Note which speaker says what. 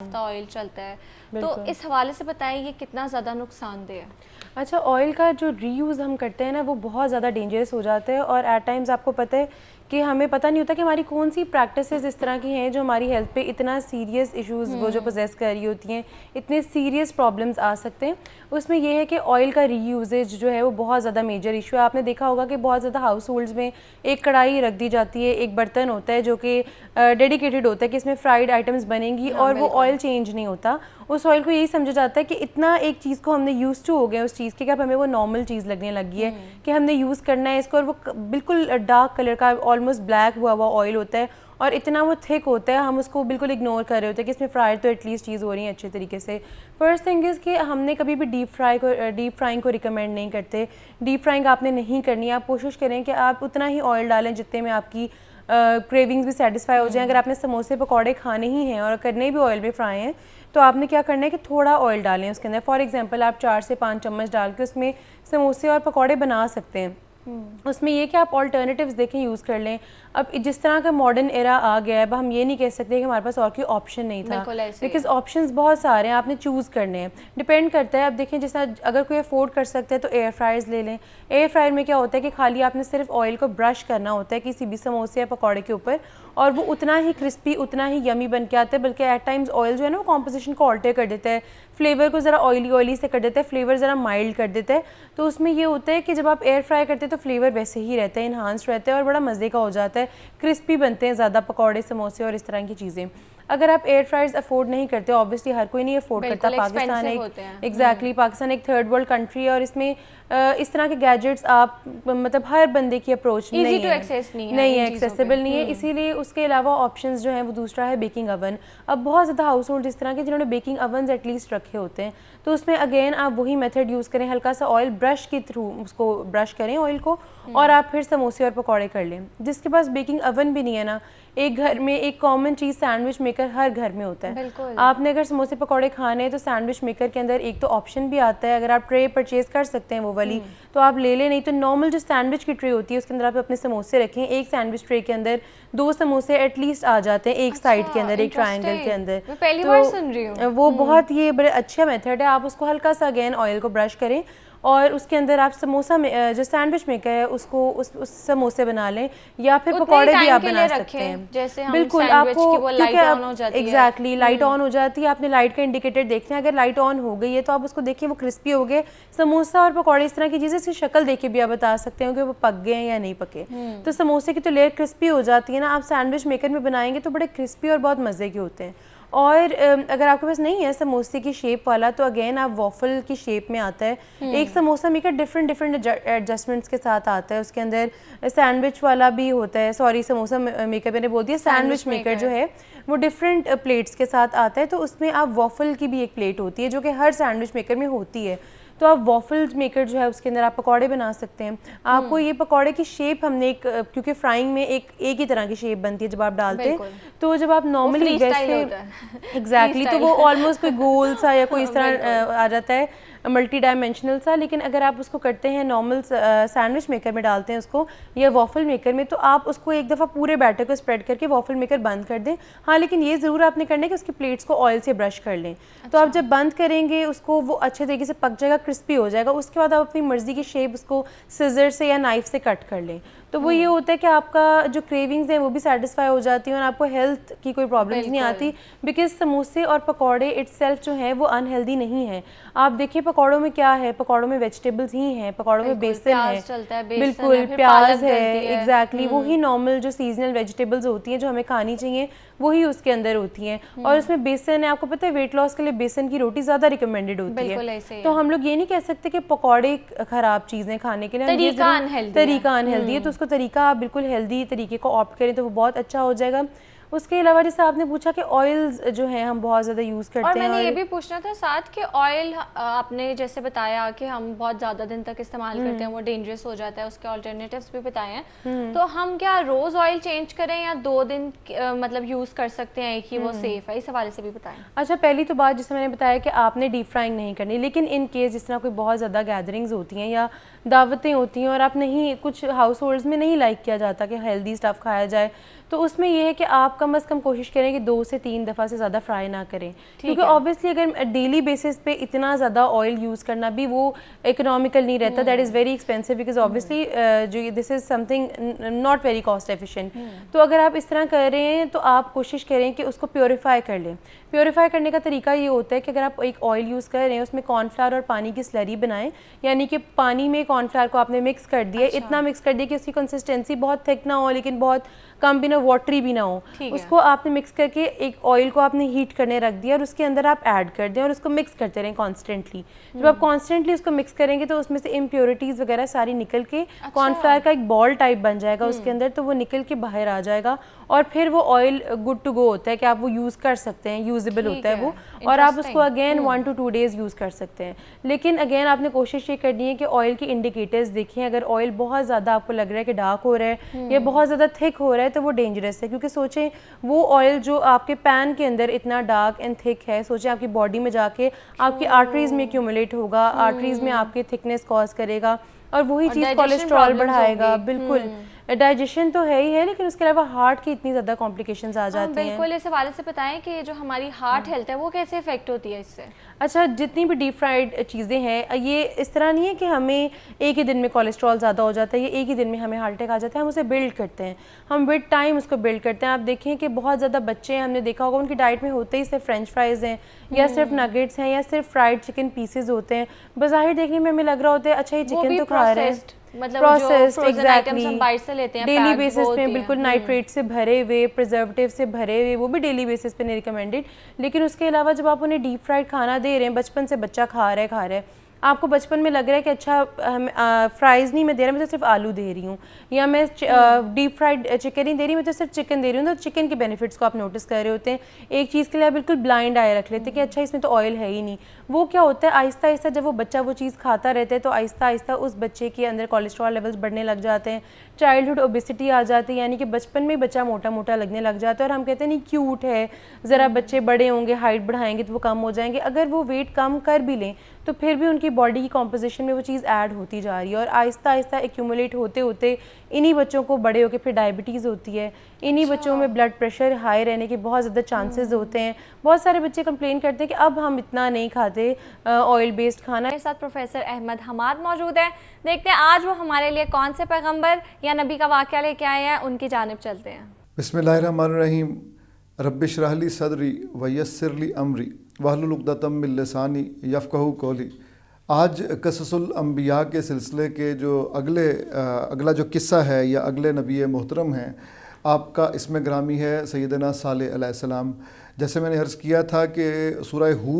Speaker 1: Oil चलता है, तो इस हवाले से बताएं ये कितना ज़्यादा नुकसानदेह है?
Speaker 2: अच्छा, ऑयल का जो रीयूज़ हम करते हैं ना वो बहुत ज़्यादा डेंजरस हो जाता है और एट टाइम्स आपको पता है कि हमें पता नहीं होता कि हमारी कौन सी प्रैक्टिसेस इस तरह की हैं जो हमारी हेल्थ पे इतना सीरियस इश्यूज़ वो जो पोजेस कर रही होती हैं, इतने सीरियस प्रॉब्लम्स आ सकते हैं। उसमें यह है कि ऑयल का रीयूजेज जो है वो बहुत ज़्यादा मेजर इशू है। आपने देखा होगा कि बहुत ज़्यादा हाउस होल्ड्स में एक कढ़ाई रख दी जाती है, एक बर्तन होता है जो कि डेडिकेटेड होता है कि इसमें फ्राइड आइटम्स बनेंगी, और वो ऑयल चेंज नहीं होता। उस ऑयल को यही समझा जाता है कि इतना एक चीज़ को हमने यूज़ टू हो गए उस चीज़ के कि अब हमें वो नॉर्मल चीज़ लगने लगी है कि हमने यूज़ करना है इसको, और वो बिल्कुल डार्क कलर का ऑलमोस्ट ब्लैक हुआ हुआ ऑयल होता है और इतना वो थिक होता है, हम उसको बिल्कुल इग्नोर कर रहे होते हैं कि इसमें फ्राई तो एटलीस्ट चीज़ हो रही है अच्छे तरीके से। फर्स्ट थिंग इज़ कि हमने कभी भी डीप फ्राइंग को रिकमेंड नहीं करते। डीप फ्राइंग आपने नहीं करनी है। आप कोशिश करें कि आप उतना ही ऑयल डालें जितने में आपकी क्रेविंग्स भी सेटिस्फाई हो जाएं। अगर आपने समोसे पकौड़े खाने ही हैं और करने भी ऑयल में फ्राई हैं तो आपने क्या करना है कि थोड़ा ऑयल डालें उसके अंदर। फॉर एग्जांपल आप 4 से 5 चम्मच डाल के उसमें समोसे और पकौड़े बना सकते हैं। उसमें ये कि आप ऑल्टरनेटिव्स देखें, यूज़ कर लें। अब जिस तरह का मॉडर्न एरा आ गया है, अब हम ये नहीं कह सकते कि हमारे पास और कोई ऑप्शन नहीं था, बिकॉज ऑप्शंस बहुत सारे हैं, आपने चूज़ करने हैं। डिपेंड करता है। अब देखें जिस तरह अगर कोई अफोर्ड कर सकता है तो एयर फ्रायर्स ले लें। एयर फ्रायर में क्या होता है कि खाली आपने सिर्फ ऑयल को ब्रश करना होता है किसी भी समोसे या पकौड़े के ऊपर, और वो उतना ही क्रिस्पी, उतना ही यमी बन के आता है। बल्कि एट टाइम्स ऑयल जो है ना वो कॉम्पोजिशन को ऑल्टर कर देता है, फ्लेवर को ज़रा ऑयली से कर देता है, फ्लेवर ज़रा माइल्ड कर देता है। तो उसमें ये होता है कि जब आप एयर फ्राई करते हैं तो फ्लेवर वैसे ही रहता है, इन्हांस्ड रहता है और बड़ा मज़े का हो जाता है, क्रिस्पी बनते हैं ज़्यादा पकौड़े, समोसे और इस तरह की चीज़ें। अगर आप एयर फ्रायर्स अफोर्ड नहीं करते, ऑब्वियसली हर कोई नहीं अफोर्ड करता, पाकिस्तान एक पाकिस्तान एक थर्ड वर्ल्ड कंट्री है और इसमें इस तरह के गैजेट्स आप मतलब हर बंदे की अप्रोच नहीं है, एक्सेसिबल नहीं है। इसीलिए उसके अलावा ऑप्शंस जो हैं वो दूसरा है बेकिंग अवन। अब बहुत ज़्यादा हाउस होल्ड इस तरह के जिन्होंने बेकिंग अवन्स एटलीस्ट रखे होते हैं, तो उसमें अगेन आप वही मेथड यूज़ करें, हल्का सा ऑयल ब्रश के थ्रू उसको ब्रश करें ऑयल को, और आप फिर समोसे और पकौड़े कर लें। जिसके पास बेकिंग अवन भी नहीं है ना, एक घर में एक कॉमन चीज़ सैंडविच मेकर हर घर में होता है। आपने अगर समोसे पकौड़े खाने हैं तो सैंडविच मेकर के अंदर एक तो ऑप्शन भी आता है, अगर आप ट्रे परचेज कर सकते हैं वो वाली तो आप ले लें, नहीं तो नॉर्मल जो सैंडविच की ट्रे होती है उसके अंदर आप अपने समोसे रखें। एक सैंडविच ट्रे के अंदर 2 समोसे एटलीस्ट आ जाते हैं एक साइड के अंदर, एक ट्रायंगल के अंदर।
Speaker 1: मैं पहली बार सुन रही हूँ।
Speaker 2: वो बहुत ये बड़े अच्छा मेथड है। आप उसको हल्का सा अगेन ऑयल को ब्रश करें और उसके अंदर आप समोसा में जो सैंडविच मेकर है उसको उस समोसे बना लें, या फिर पकौड़े भी आप बना सकते हैं।
Speaker 1: जैसे हम
Speaker 2: बिल्कुल आपको एग्जैक्टली लाइट ऑन हो जाती है, आपने लाइट का इंडिकेटर देखना है। अगर लाइट ऑन हो गई है तो आप उसको देखिए वो क्रिस्पी हो गए। समोसा और पकौड़े इस तरह की चीज़ें इसकी शक्ल देख के भी आप बता सकते हो कि वो पक गए हैं या नहीं पके। तो समोसे की तो लेयर क्रिस्पी हो जाती है ना, आप सैंडविच मेकर में बनाएंगे तो बड़े क्रिस्पी और बहुत मज़े के होते हैं। और अगर आपके पास नहीं है समोसे की शेप वाला तो अगेन आप वॉफल की शेप में आता है एक समोसा मेकर, डिफरेंट एडजस्टमेंट्स के साथ आता है। उसके अंदर सैंडविच वाला भी होता है, सॉरी समोसा मेकर मैंने बोल दिया, सैंडविच मेकर जो है वो डिफरेंट प्लेट्स के साथ आता है। तो उसमें आप वॉफल की भी एक प्लेट होती है जो कि हर सैंडविच मेकर में होती है। तो आप वॉफल मेकर जो है उसके अंदर आप पकौड़े बना सकते हैं। आपको ये पकौड़े की शेप हमने क्योंकि फ्राइंग में एक ही तरह की शेप बनती है जब आप डालते हैं, तो जब आप नॉर्मली वैसे एग्जैक्टली तो वो ऑलमोस्ट कोई गोल सा या कोई इस तरह आ जाता है, मल्टी डायमेंशनल सा। लेकिन अगर आप उसको करते हैं नॉर्मल सैंडविच मेकर में डालते हैं उसको या वॉफल मेकर में, तो आप उसको एक दफ़ा पूरे बैटर को स्प्रेड करके वॉफल मेकर बंद कर दें। हाँ, लेकिन ये ज़रूर आपने करना है कि उसकी प्लेट्स को ऑयल से ब्रश कर लें। तो आप जब बंद करेंगे उसको वो अच्छे तरीके से पक जाएगा, क्रिस्पी हो जाएगा। उसके बाद आप अपनी मर्ज़ी की शेप उसको सिजर से या नाइफ से कट कर लें। तो वो ये होता है कि आपका जो क्रेविंग्स हैं वो भी सेटिस्फाई हो जाती हैं और आपको हेल्थ की कोई प्रॉब्लम्स नहीं आती। बिकॉज समोसे और पकौड़े इटसेल्फ जो हैं वो अनहेल्दी नहीं है। आप देखिए पकौड़ों में क्या है, पकौड़ों में वेजिटेबल्स ही हैं, पकौड़ों में बेसन है, बिल्कुल प्याज है, एग्जैक्टली वही नॉर्मल जो सीजनल वेजिटेबल्स होती हैं जो हमें खानी चाहिए वही उसके अंदर होती हैं। और उसमें बेसन है, आपको पता है वेट लॉस के लिए बेसन की रोटी ज़्यादा रिकमेंडेड होती है। तो हम लोग ये नहीं कह सकते कि पकौड़े ख़राब चीज़ें खाने के लिए, तरीका अनहेल्दी है। तो उसको तरीका आप बिल्कुल हेल्दी तरीके को ऑप्ट करें तो वो बहुत अच्छा हो जाएगा। उसके अलावा जैसे आपने पूछा कि ऑयल्स जो हैं हम बहुत ज़्यादा यूज़ करते हैं,
Speaker 1: और मैंने ये भी पूछना था साथ कि ऑयल आपने जैसे बताया कि हम बहुत ज़्यादा दिन तक इस्तेमाल करते हैं वो डेंजरस हो जाता है, उसके ऑल्टरनेटिव्स भी बताए हैं। तो हम क्या रोज़ ऑयल चेंज करें या 2 दिन मतलब यूज़ कर सकते हैं एक ही, वो सेफ़ है? इस हवाले से भी बताएं।
Speaker 2: अच्छा, पहली तो बात जैसे मैंने बताया कि आपने डीप फ्राइंग नहीं करनी, लेकिन इन केस जिस तरह कोई बहुत ज़्यादा गैदरिंग्स होती हैं या दावतें होती हैं और आप नहीं, कुछ हाउस होल्ड्स में नहीं लाइक किया जाता कि हेल्दी स्टफ़ खाया जाए, तो उसमें यह है कि आप आप कम से कम कोशिश करें कि 2 से 3 दफ़ा से ज़्यादा फ्राई ना करें, क्योंकि ऑब्वियसली अगर डेली बेसिस पे इतना ज़्यादा ऑयल यूज़ करना भी वो इकोनॉमिकल नहीं रहता, that is very expensive, because obviously जो this is something not very cost efficient. तो अगर आप इस तरह कर रहे हैं तो आप कोशिश करें कि उसको प्योरीफाई कर लें। प्योरीफाई करने का तरीका ये होता है कि अगर आप एक ऑयल यूज़ कर रहे हैं उसमें कॉर्नफ्लावर और पानी की स्लरी बनाएं, यानी कि पानी में कॉर्नफ्लावर को आपने मिक्स कर दिया, इतना मिक्स कर दिया कि उसकी कंसिस्टेंसी बहुत थिक ना हो लेकिन बहुत कम भी ना, वाटरी भी ना हो, उसको आपने मिक्स करके एक ऑयल को आपने हीट करने रख दिया और उसके अंदर आप ऐड कर दें और उसको मिक्स करते रहें कॉन्स्टेंटली। जब आप कॉन्स्टेंटली उसको मिक्स करेंगे तो उसमें से इम्प्योरिटीज़ वगैरह सारी निकल के कॉर्नफ्लावर का एक बॉल टाइप बन जाएगा उसके अंदर, तो वो निकल के बाहर आ जाएगा और फिर वो ऑयल गुड टू गो होता है कि आप वो यूज़ कर सकते हैं, यूजेबल होता है वो, और आप उसको अगेन 1 to 2 डेज़ यूज़ कर सकते हैं। लेकिन अगेन आपने कोशिश ये करनी है कि ऑयल के इंडिकेटर्स देखें, अगर ऑयल बहुत ज़्यादा आपको लग रहा है कि डार्क हो रहा है या बहुत ज़्यादा थिक हो रहा है तो वो डेंजरस है, क्योंकि सोचें वो ऑयल जो आपके पैन के अंदर इतना डार्क एंड थिक है, सोचें आपकी बॉडी में जाके आपकी आर्टरीज में एक्यूमुलेट होगा, आर्टरीज में आपके थिकनेस कॉज करेगा और वही चीज़ कोलेस्ट्रॉल बढ़ाएगा। बिल्कुल, डाइजेशन तो है ही है, लेकिन उसके अलावा हार्ट की इतनी ज़्यादा कॉम्प्लिकेशंस आ जाती हैं।
Speaker 1: बिल्कुल, इस हवाले से बताएं कि जो हमारी हार्ट हेल्थ है वो कैसे इफेक्ट होती है इससे?
Speaker 2: अच्छा, जितनी भी डीप फ्राइड चीज़ें हैं, ये इस तरह नहीं है कि हमें एक ही दिन में कोलेस्ट्रॉल ज़्यादा हो जाता है या एक ही दिन में हमें हार्ट अटैक आ जाता है, हम उसे बिल्ड करते हैं, हम विद टाइम उसको बिल्ड करते हैं। आप देखें कि बहुत ज़्यादा बच्चे हैं, हमने देखा होगा उनकी डाइट में होते ही सिर्फ फ्रेंच फ्राइज़ हैं या सिर्फ नगेट्स हैं या सिर्फ फ्राइड चिकन पीसेज होते हैं। बज़ाहिर देखने में हमें लग रहा होता है अच्छा ये चिकन तो खा रहे हैं,
Speaker 1: मतलब
Speaker 2: प्रोसेस्ड,
Speaker 1: एग्जैक्टली हम बाहर से लेते हैं
Speaker 2: डेली बेसिस पे बिल्कुल नाइट्रेट से भरे हुए, प्रिजर्वेटिव से भरे हुए, वो भी डेली बेसिस पे नहीं रिकमेंडेड। लेकिन उसके अलावा जब आप उन्हें डीप फ्राइड खाना दे रहे हैं, बचपन से बच्चा खा रहा है, आपको बचपन में लग रहा है कि अच्छा फ्राइज़ नहीं मैं दे रहा, मैं तो सिर्फ आलू दे रही हूँ, या मैं डीप फ्राइड चिकन नहीं दे रही, मैं तो सिर्फ चिकन दे रही हूँ, तो चिकन के बेनिफिट्स को आप नोटिस कर रहे होते हैं। एक चीज़ के लिए आप बिल्कुल ब्लाइंड आए रख लेते हैं कि अच्छा इसमें तो ऑयल है ही नहीं। वो क्या होता है, आहिस्ता आहिस्ता जब वो बच्चा वो चीज़ खाता रहता है तो आहिस्ता आहिस्ता उस बच्चे के अंदर कोलेस्ट्रॉल लेवल्स बढ़ने लग जाते हैं, चाइल्डहुड ओबेसिटी आ जाती है, यानी कि बचपन में बच्चा मोटा मोटा लगने लग जाता है और हम कहते हैं नहीं क्यूट है, ज़रा बच्चे बड़े होंगे, हाइट बढ़ाएंगे तो वो कम हो जाएंगे। अगर वो वेट कम कर भी लें तो फिर भी उनकी बॉडी की कॉम्पोजिशन में वो चीज़ ऐड होती जा रही है और आहिस्ता आहिस्ता एक्यूमुलेट होते होते इन्हीं बच्चों को बड़े होकर फिर डायबिटीज़ होती है, इन्हीं बच्चों में ब्लड प्रेशर हाई रहने के बहुत ज़्यादा चांसेस होते हैं। बहुत सारे बच्चे कंप्लेन करते हैं कि अब हम इतना नहीं खाते ऑयल बेस्ड खाना।
Speaker 1: मेरे साथ प्रोफेसर अहमद हमाद मौजूद है, देखते हैं आज वो हमारे लिए कौन से पैगंबर या नबी का वाक़या लेके आए हैं, उनकी जानिब चलते हैं।
Speaker 3: बिस्मिल्लाहिर्रहमानिर्रहीम, रब्बिश्रह सदरी वयस्सिर अमरी वहलुल उक़दतम मिन लिसानी यफ़क़हू क़ौली। आज क़ससुल अंबिया के सिलसिले के जो अगला जो किस्सा है या अगले नबी मोहतरम हैं, आपका इसमें ग्रामी है सैयदना सालेह अलैहिस्सलाम। जैसे मैंने अर्ज़ किया था कि सूरह हूद